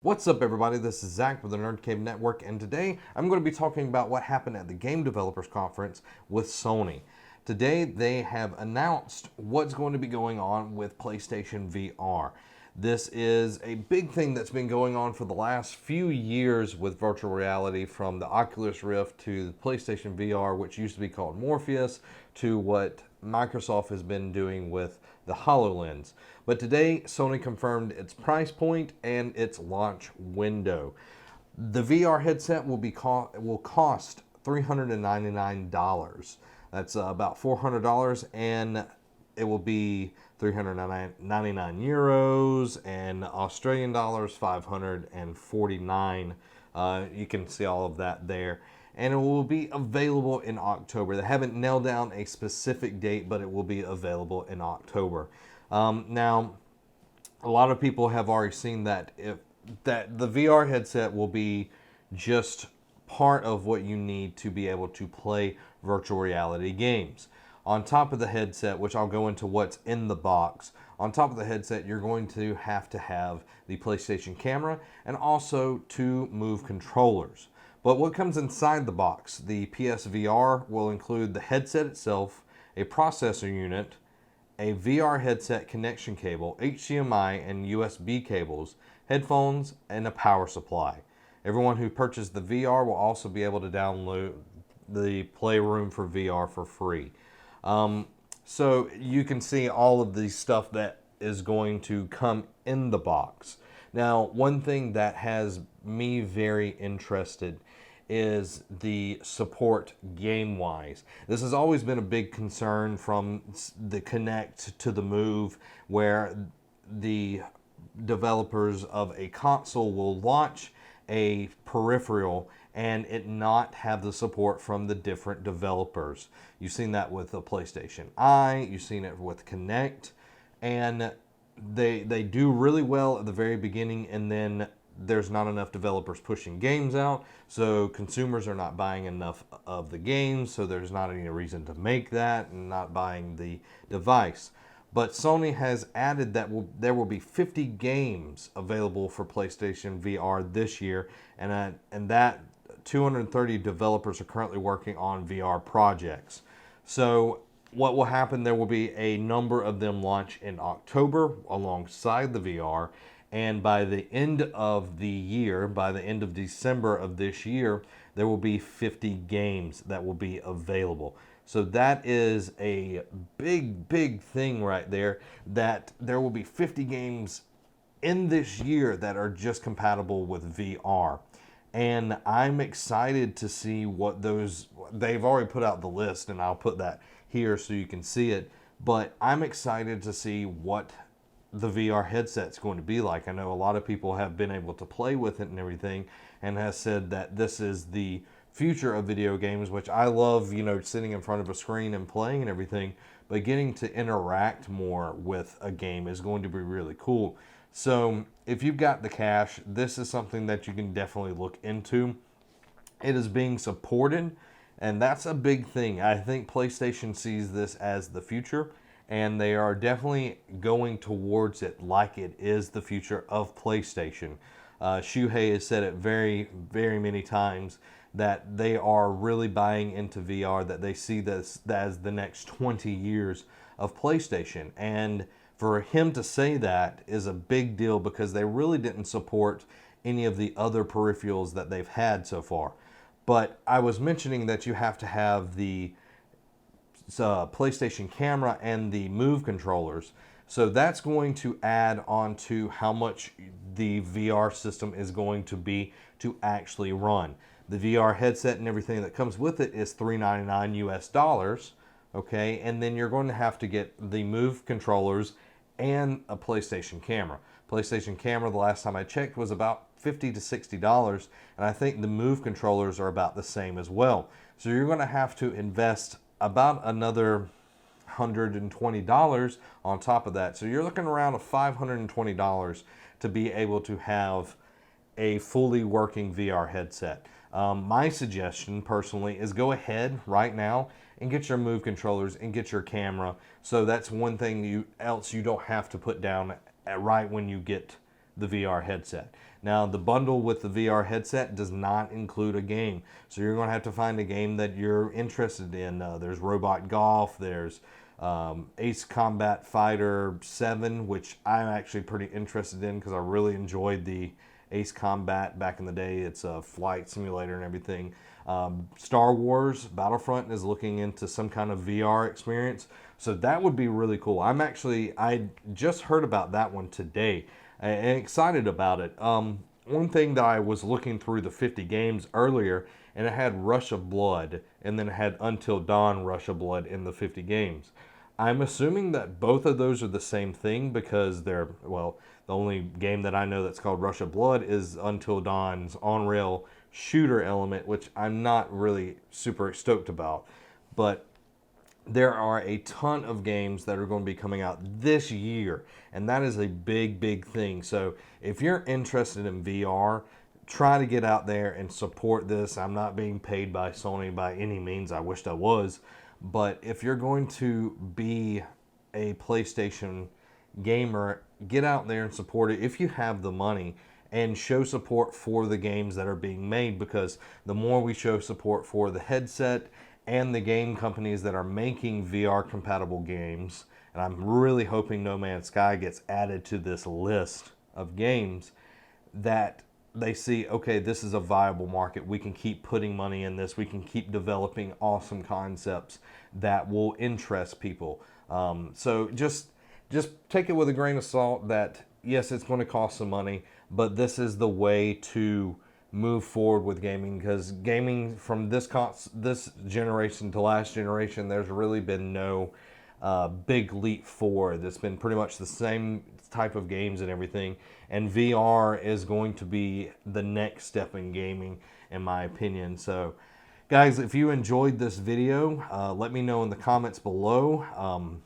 What's up, everybody? This is Zach with the Nerd Cave Network, and today I'm going to be talking about what happened at the Game Developers Conference with Sony. Today they have announced what's going to be going on with PlayStation VR. This is a big thing that's been going on for the last few years with virtual reality, from the Oculus Rift to the PlayStation VR, which used to be called Morpheus, to what Microsoft has been doing with the HoloLens. But today, Sony confirmed its price point and its launch window. The VR headset will cost $399. That's about $400, and it will be 399 euros, and Australian dollars 549. You can see all of that there. And it will be available in October. They haven't nailed down a specific date, but it will be available in October. Now, a lot of people have already seen that the VR headset will be just part of what you need to be able to play virtual reality games. On top of the headset, which I'll go into what's in the box, on top of the headset, you're going to have the PlayStation camera and also 2 Move controllers. But what comes inside the box? The PSVR will include the headset itself, a processor unit, a VR headset connection cable, HDMI and USB cables, headphones, and a power supply. Everyone who purchased the VR will also be able to download the Playroom for VR for free. So you can see all of the stuff that is going to come in the box. Now, one thing that has me very interested is the support game-wise. This has always been a big concern from the Kinect to the Move, where the developers of a console will launch a peripheral and it not have the support from the different developers. You've seen that with the PlayStation Eye, you've seen it with Kinect, and they do really well at the very beginning, and then there's not enough developers pushing games out, so consumers are not buying enough of the games, so there's not any reason to make that and not buying the device. But Sony has added that there will be 50 games available for PlayStation VR this year, and that 230 developers are currently working on VR projects. So what will happen, there will be a number of them launch in October alongside the VR, and by the end of the year, by the end of December of this year, there will be 50 games that will be available. So that is a big thing right there, that there will be 50 games in this year that are just compatible with VR. And I'm excited to see what they've already put out the list, and I'll put that here so you can see it. But I'm excited to see what the VR headset's going to be like. I know a lot of people have been able to play with it and everything, and has said that this is the future of video games, which I love, sitting in front of a screen and playing and everything, but getting to interact more with a game is going to be really cool. So if you've got the cash, this is something that you can definitely look into. It is being supported, and that's a big thing. I think PlayStation sees this as the future, and they are definitely going towards it like it is the future of PlayStation. Shuhei has said it very many times that they are really buying into VR, that they see this as the next 20 years of PlayStation. And for him to say that is a big deal, because they really didn't support any of the other peripherals that they've had so far. But I was mentioning that you have to have the PlayStation camera and the Move controllers. So that's going to add on to how much the VR system is going to be to actually run. The VR headset and everything that comes with it is $399 US, okay? And then you're going to have to get the Move controllers and a PlayStation camera. PlayStation camera, the last time I checked, was about $50 to $60, and I think the Move controllers are about the same as well. So you're going to have to invest about another $120 on top of that. So you're looking around $520 to be able to have a fully working VR headset. My suggestion personally is go ahead right now and get your Move controllers and get your camera. So that's one thing you don't have to put down right when you get the VR headset. Now, the bundle with the VR headset does not include a game, so you're going to have to find a game that you're interested in. There's Robot Golf, there's Ace Combat Fighter 7, which I'm actually pretty interested in because I really enjoyed the Ace Combat back in the day. It's a flight simulator and everything. Star Wars Battlefront is looking into some kind of VR experience, so that would be really cool. I just heard about that one today and excited about it. One thing that I was looking through the 50 games earlier, and it had Rush of Blood, and then it had Until Dawn Rush of Blood in the 50 games. I'm assuming that both of those are the same thing because they're, well, the only game that I know that's called Rush of Blood is Until Dawn's on-rail shooter element, which I'm not really super stoked about. But there are a ton of games that are going to be coming out this year, and that is a big, big thing. So if you're interested in VR, try to get out there and support this. I'm not being paid by Sony by any means. I wished I was. But if you're going to be a PlayStation gamer, get out there and support it if you have the money, and show support for the games that are being made, because the more we show support for the headset and the game companies that are making VR compatible games, and I'm really hoping No Man's Sky gets added to this list of games, that they see, okay, this is a viable market. We can keep putting money in this. We can keep developing awesome concepts that will interest people. So just take it with a grain of salt that, yes, it's going to cost some money, but this is the way to move forward with gaming, because gaming from this generation to last generation, there's really been no big leap forward. It's been pretty much the same type of games and everything, and VR is going to be the next step in gaming, in my opinion. So guys, if you enjoyed this video, let me know in the comments below.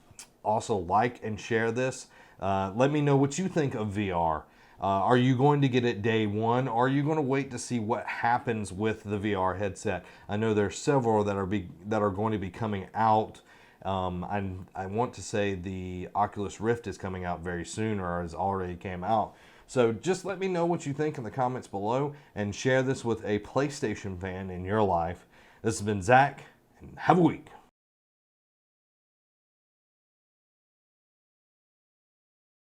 Also, like and share this. Let me know what you think of VR. Are you going to get it day one, or are you going to wait to see what happens with the VR headset? I know there's several that are going to be coming out. I want to say the Oculus Rift is coming out very soon, or has already came out. So just let me know what you think in the comments below, and share this with a PlayStation fan in your life. This has been Zach, and have a week.